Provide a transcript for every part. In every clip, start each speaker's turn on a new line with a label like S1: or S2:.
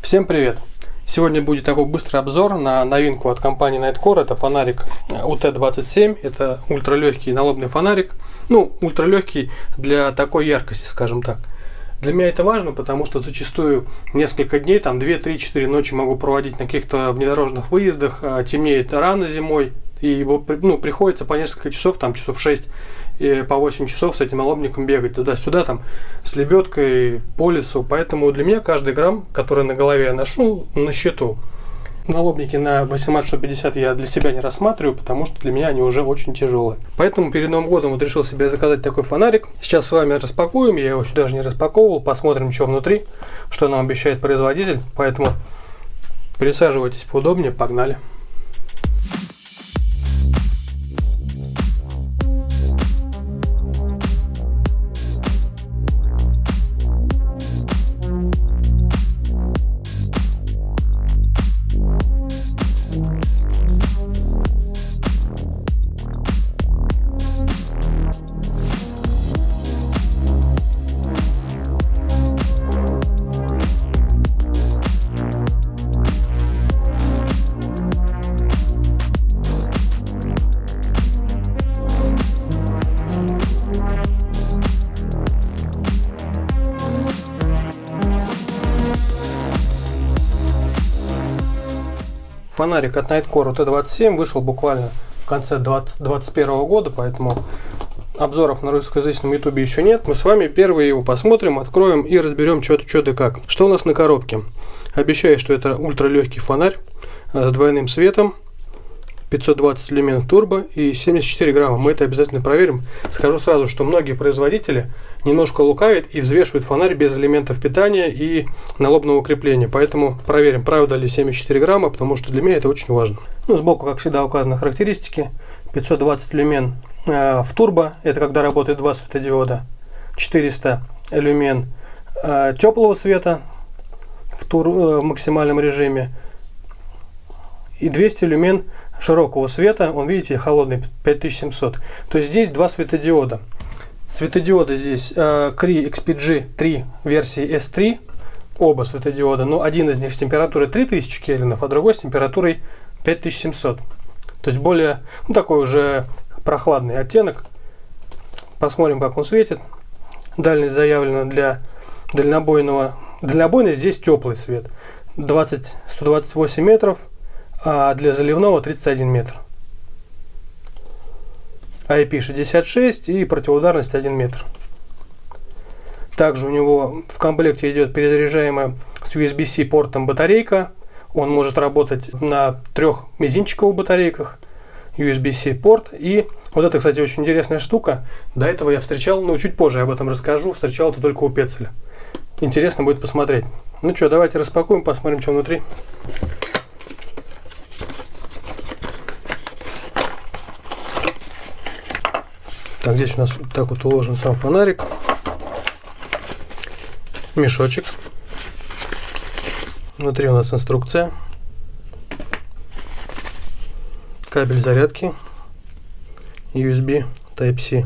S1: Всем привет! Сегодня будет такой быстрый обзор на новинку от компании Nitecore. Это фонарик UT27. Это ультралегкий налобный фонарик. Ультралегкий для такой яркости, скажем так. Для меня это важно, потому что зачастую несколько дней, 2, 3, 4 ночи могу проводить на каких-то внедорожных выездах. Темнеет рано зимой. И приходится по несколько часов, часов 6 и по 8 часов с этим налобником бегать туда-сюда, с лебедкой по лесу. Поэтому для меня каждый грамм, который на голове я ношу, на счету. Налобники на 18-150 я для себя не рассматриваю, потому что для меня они уже очень тяжелые. Поэтому перед Новым годом решил себе заказать такой фонарик. Сейчас с вами распакуем, я его еще даже не распаковывал, посмотрим, что внутри, что нам обещает производитель. Поэтому присаживайтесь поудобнее, погнали. Фонарик от Nitecore UT27 вышел буквально в конце 2021 года, поэтому обзоров на русскоязычном ютубе еще нет. Мы с вами первые его посмотрим, откроем и разберем что да как. Что у нас на коробке? Обещаю, что это ультралегкий фонарь с двойным светом, 520 люмен турбо и 74 грамма. Мы это обязательно проверим. Скажу сразу, что многие производители немножко лукавят и взвешивают фонарь без элементов питания и налобного крепления. Поэтому проверим, правда ли 74 грамма, потому что для меня это очень важно. Сбоку, как всегда, указаны характеристики. 520 люмен в турбо, это когда работает два светодиода. 400 люмен теплого света в максимальном режиме. И 200 люмен широкого света, видите, холодный, 5700. То есть здесь два светодиода. Светодиоды здесь Cree XPG3 версии S3, оба светодиода, но один из них с температурой 3000 кельвинов, а другой с температурой 5700. То есть более, такой уже прохладный оттенок. Посмотрим, как он светит. Дальность заявлена для дальнобойного. Дальнобойный здесь теплый свет. 128 метров. А для заливного 31 метр. IP66 и противоударность 1 метр. Также у него в комплекте идет перезаряжаемая с USB-C портом батарейка. Он может работать на 3 мизинчиковых батарейках. USB-C порт. И вот это, кстати, очень интересная штука. До этого я встречал, чуть позже я об этом расскажу. Встречал это только у Петцеля. Интересно будет посмотреть. Давайте распакуем, посмотрим, что внутри. Здесь у нас так вот уложен сам фонарик, мешочек, внутри у нас инструкция, кабель зарядки, USB Type-C,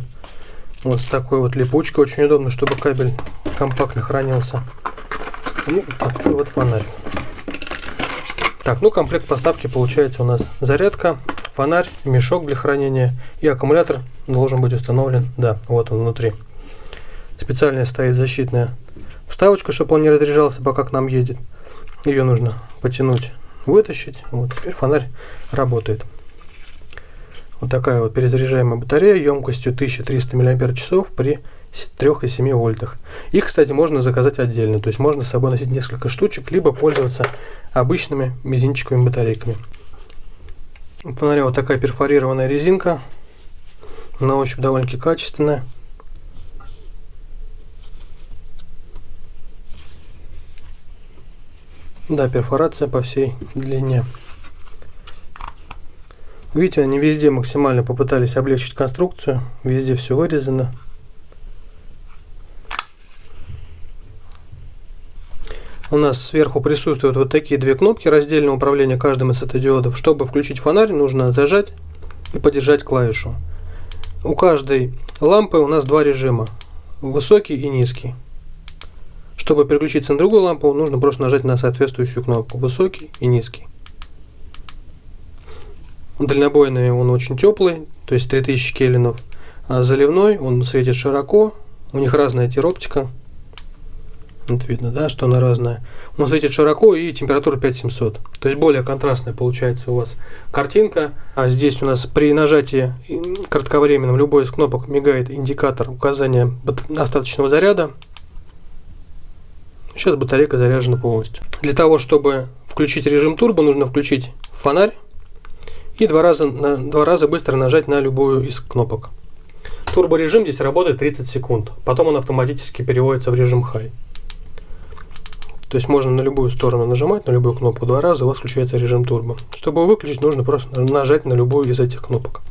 S1: вот с такой вот липучкой, очень удобно, чтобы кабель компактно хранился, и такой вот фонарь. Комплект поставки получается у нас зарядка, фонарь, мешок для хранения и аккумулятор должен быть установлен. Да, вот он внутри. Специальная стоит защитная вставочка, чтобы он не разряжался, пока к нам едет. Ее нужно потянуть, вытащить. Вот теперь фонарь работает. Вот такая вот перезаряжаемая батарея емкостью 1300 мАч при 3,7 вольтах. Их, кстати, можно заказать отдельно. То есть можно с собой носить несколько штучек, либо пользоваться обычными мизинчиковыми батарейками. У фонаря вот такая перфорированная резинка. На ощупь довольно-таки качественная. Да, перфорация по всей длине. Видите, они везде максимально попытались облегчить конструкцию. Везде все вырезано. У нас сверху присутствуют вот такие две кнопки раздельного управления каждым из светодиодов. Чтобы включить фонарь, нужно зажать и подержать клавишу. У каждой лампы у нас два режима. Высокий и низкий. Чтобы переключиться на другую лампу, нужно просто нажать на соответствующую кнопку, высокий и низкий. Дальнобойный он очень теплый, то есть 3000 кельвинов, а заливной он светит широко, у них разная тироптика. Вот видно, да, что она разная. Он светит широко и температура 5700. То есть более контрастная получается у вас картинка. А здесь у нас при нажатии кратковременном любой из кнопок мигает индикатор указания остаточного заряда. Сейчас батарейка заряжена полностью. Для того, чтобы включить режим турбо, нужно включить фонарь и два раза быстро нажать на любую из кнопок. Турборежим здесь работает 30 секунд. Потом он автоматически переводится в режим High. То есть можно на любую сторону нажимать, на любую кнопку два раза, у вас включается режим турбо. Чтобы его выключить, нужно просто нажать на любую из этих кнопок.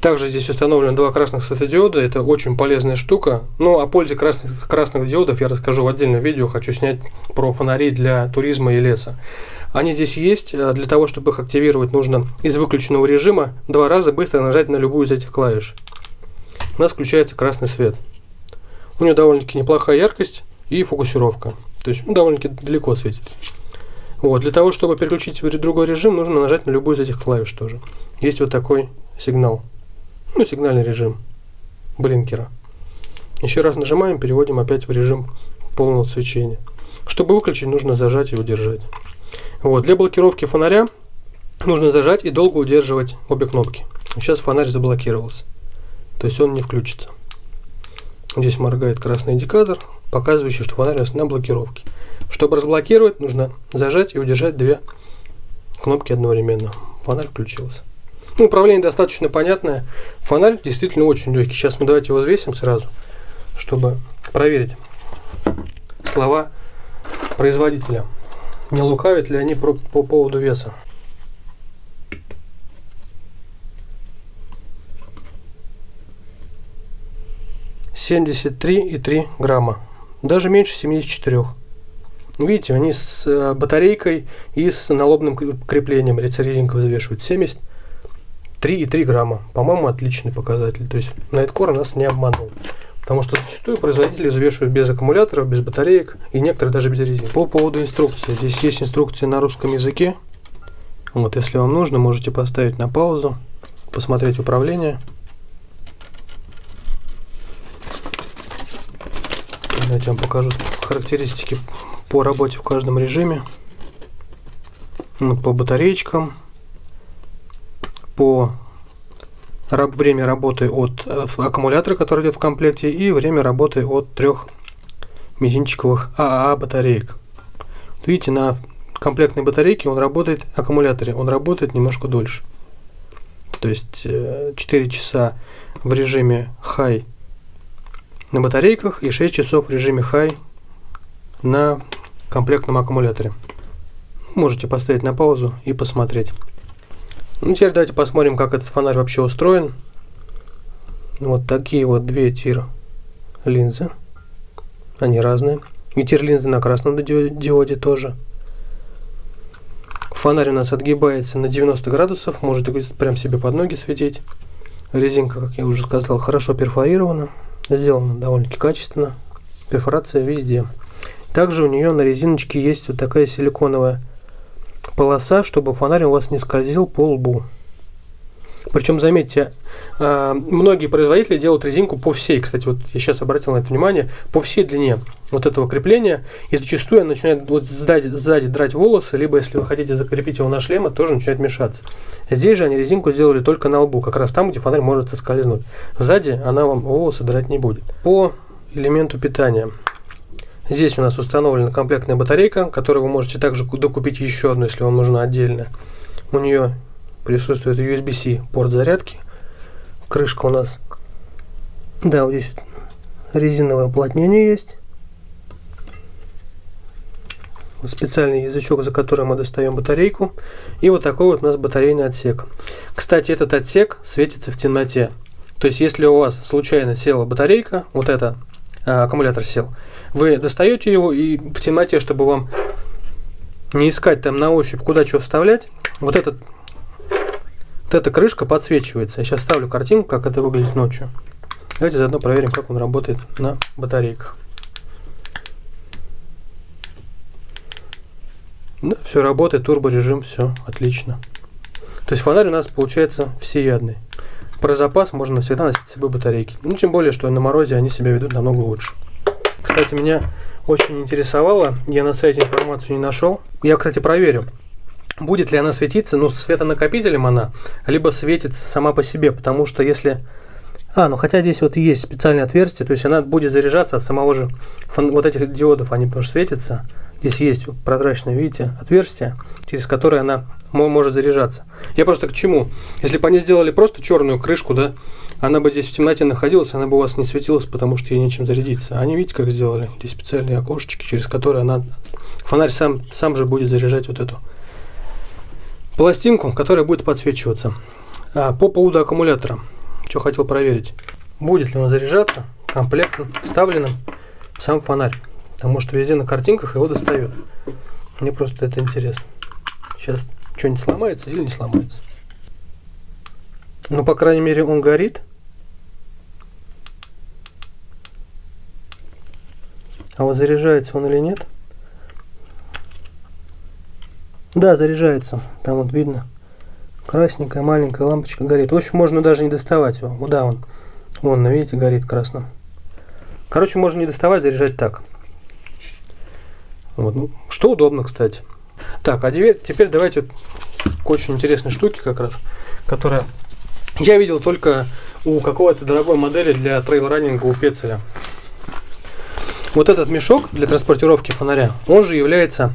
S1: Также здесь установлено два красных светодиода, это очень полезная штука. Но о пользе красных диодов я расскажу в отдельном видео, хочу снять про фонари для туризма и леса. Они здесь есть, для того, чтобы их активировать, нужно из выключенного режима два раза быстро нажать на любую из этих клавиш. У нас включается красный свет. У него довольно-таки неплохая яркость и фокусировка. То есть довольно-таки далеко светит. Вот. Для того, чтобы переключить в другой режим, нужно нажать на любую из этих клавиш тоже. Есть вот такой сигнал. Ну, сигнальный режим блинкера. Еще раз нажимаем, переводим опять в режим полного свечения. Чтобы выключить, нужно зажать и удержать. Вот. Для блокировки фонаря нужно зажать и долго удерживать обе кнопки. Сейчас фонарь заблокировался. То есть он не включится. Здесь моргает красный индикатор, показывающий, что фонарь на блокировке. Чтобы разблокировать, нужно зажать и удержать две кнопки одновременно. Фонарь включился. Ну, управление достаточно понятное. Фонарь действительно очень легкий. Сейчас мы давайте его взвесим сразу, чтобы проверить слова производителя. Не лукавят ли они по поводу веса. (73,3 грамма). Даже меньше 74. Видите, они с батарейкой и с налобным креплением рецеридинга взвешивают 73,3 грамма. По-моему, отличный показатель. То есть Nightcore нас не обманул. Потому что зачастую производители взвешивают без аккумуляторов, без батареек и некоторые даже без резины. По поводу инструкции. Здесь есть инструкция на русском языке. Вот, если вам нужно, можете поставить на паузу, посмотреть управление. Давайте я вам покажу характеристики по работе в каждом режиме. Вот по батареечкам, по время работы от аккумулятора, который идет в комплекте, и время работы от 3 мизинчиковых ААА батареек. Видите, на комплектной батарейке он работает, аккумуляторе он работает немножко дольше. То есть 4 часа в режиме High на батарейках и 6 часов в режиме High на комплектном аккумуляторе. Можете поставить на паузу и посмотреть. Ну, теперь давайте посмотрим, как этот фонарь вообще устроен. Вот такие вот две тир линзы. Они разные. И тир линзы на красном диоде тоже. Фонарь у нас отгибается на 90 градусов. Можете прям себе под ноги светить. Резинка, как я уже сказал, хорошо перфорирована. Сделано довольно-таки качественно. Перфорация везде. Также у нее на резиночке есть вот такая силиконовая полоса, чтобы фонарь у вас не скользил по лбу. Причем, заметьте, многие производители делают резинку по всей, кстати, вот я сейчас обратил на это внимание, по всей длине вот этого крепления, и зачастую она начинает вот сзади драть волосы, либо если вы хотите закрепить его на шлем, тоже начинает мешаться. Здесь же они резинку сделали только на лбу, как раз там, где фонарь может соскользнуть. Сзади она вам волосы драть не будет. По элементу питания. Здесь у нас установлена комплектная батарейка, которую вы можете также докупить еще одну, если вам нужна отдельно. У нее присутствует USB-C порт зарядки. Крышка у нас, да, вот здесь резиновое уплотнение есть. Вот специальный язычок, за который мы достаем батарейку. И вот такой вот у нас батарейный отсек. Кстати, этот отсек светится в темноте. То есть, если у вас случайно села батарейка, вот это, аккумулятор сел, вы достаете его и в темноте, чтобы вам не искать там на ощупь, куда что вставлять, вот эта крышка подсвечивается. Я сейчас ставлю картинку, как это выглядит ночью. Давайте заодно проверим, как он работает на батарейках. Да, все работает, турборежим, все отлично. То есть фонарь у нас получается всеядный. Про запас можно всегда носить с собой батарейки. Ну, тем более, что на морозе они себя ведут намного лучше. Кстати, меня очень интересовало, я на сайте информацию не нашел. Я, кстати, проверил, будет ли она светиться, ну, светонакопителем она, либо светится сама по себе, потому что если... ну хотя здесь вот есть специальное отверстие, то есть она будет заряжаться от самого же вот этих диодов, они потому что светятся. Здесь есть прозрачное, видите, отверстие, через которое она может заряжаться. Я просто к чему? Если бы они сделали просто черную крышку, да, она бы здесь в темноте находилась, она бы у вас не светилась, потому что ей нечем зарядиться. Они, видите, как сделали? Здесь специальные окошечки, через которые фонарь сам же будет заряжать вот эту пластинку, которая будет подсвечиваться. По поводу аккумулятора. Что хотел проверить. Будет ли он заряжаться комплектно вставленным в сам фонарь. Потому что везде на картинках его достает. Мне просто это интересно. Сейчас что-нибудь сломается или не сломается. Ну, по крайней мере, он горит. А вот заряжается он или нет? Да, заряжается. Там вот видно. Красненькая маленькая лампочка горит. В общем, можно даже не доставать его. Да, вон, видите, горит красным. Короче, можно не доставать, заряжать так. Вот. Что удобно, кстати. Так, а теперь давайте к очень интересной штуке как раз, которая я видел только у какой-то дорогой модели для трейл-раннинга у Петцеля. Вот этот мешок для транспортировки фонаря, он же является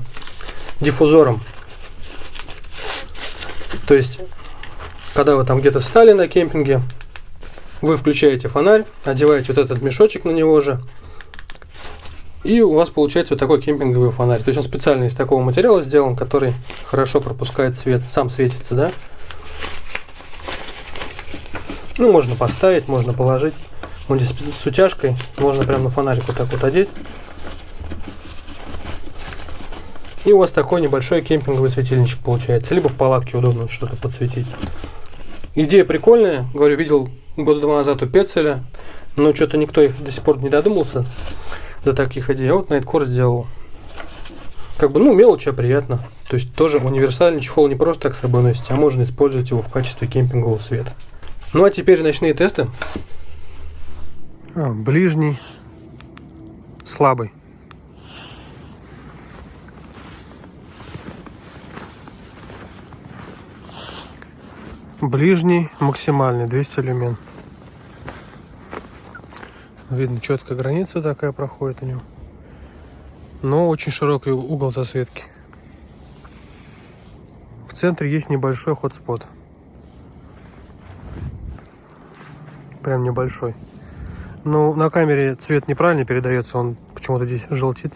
S1: диффузором. То есть, когда вы там где-то встали на кемпинге, вы включаете фонарь, одеваете вот этот мешочек на него же, и у вас получается вот такой кемпинговый фонарь. То есть он специально из такого материала сделан, который хорошо пропускает свет, сам светится, да? Ну, можно поставить, можно положить. Вот здесь с утяжкой можно прямо на фонарик вот так вот одеть. И у вас такой небольшой кемпинговый светильничек получается. Либо в палатке удобно что-то подсветить. Идея прикольная. Говорю, видел года 2 назад у Петцеля, но что-то никто их до сих пор не додумался до таких идей. А вот Nightcore сделал. Как бы, мелочь, а приятно. То есть тоже универсальный чехол, не просто так с собой носить, а можно использовать его в качестве кемпингового света. Ну а теперь ночные тесты. Ближний, слабый. Ближний, максимальный, 200 люмен. Видно, четкая граница такая проходит у него. Но очень широкий угол засветки. В центре есть небольшой хотспот. Прям небольшой. Но на камере цвет неправильно передается, он почему-то здесь желтит.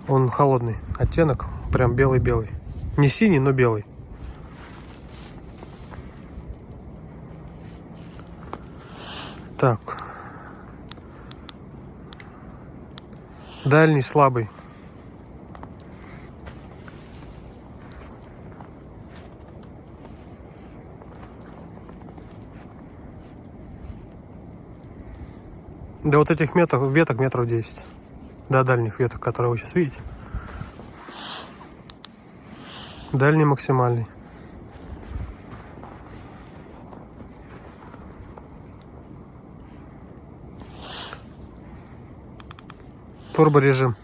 S1: Он холодный оттенок, прям белый-белый. Не синий, но белый. Так. Дальний слабый. До вот этих веток метров 10. До дальних веток, которые вы сейчас видите. Дальний максимальный. Турборежим.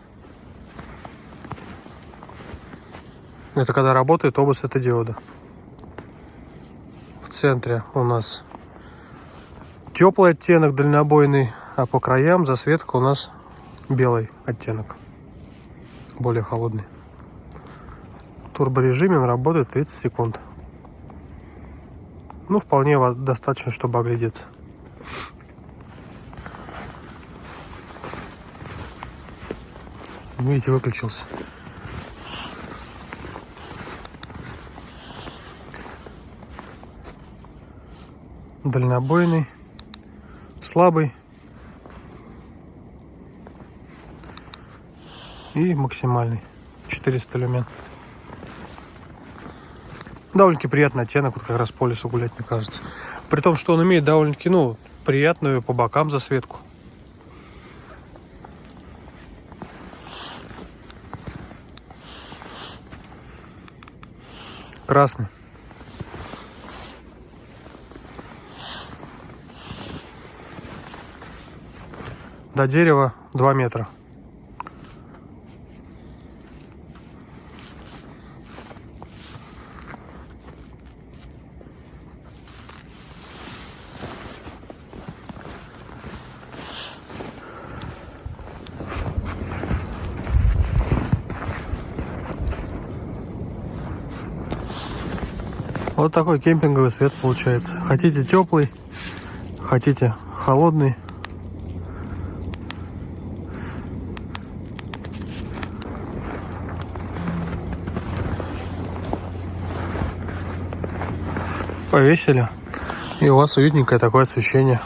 S1: Это когда работает оба светодиода. В центре у нас теплый оттенок дальнобойный, а по краям засветка у нас белый оттенок, более холодный. В турборежиме он работает 30 секунд. Ну, вполне достаточно, чтобы оглядеться. Видите, выключился. Дальнобойный, слабый и максимальный 400 люмен. Довольно-таки приятный оттенок, вот как раз по лесу гулять, мне кажется. При том, что он имеет довольно-таки, приятную по бокам засветку. красный. До дерева 2 метра. Вот такой кемпинговый свет получается. Хотите теплый, хотите холодный. Повесили, и у вас уютненькое такое освещение.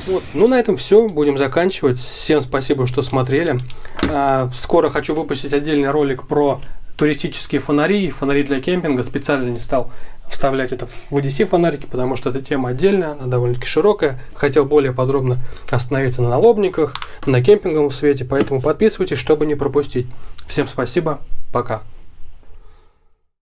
S1: Вот, ну на этом все, будем заканчивать. Всем спасибо, что смотрели. Скоро хочу выпустить отдельный ролик про туристические фонари, фонари для кемпинга. Специально не стал вставлять это в ODC фонарики, потому что эта тема отдельная, она довольно-таки широкая. Хотел более подробно остановиться на налобниках, на кемпинговом свете, поэтому подписывайтесь, чтобы не пропустить. Всем спасибо, пока.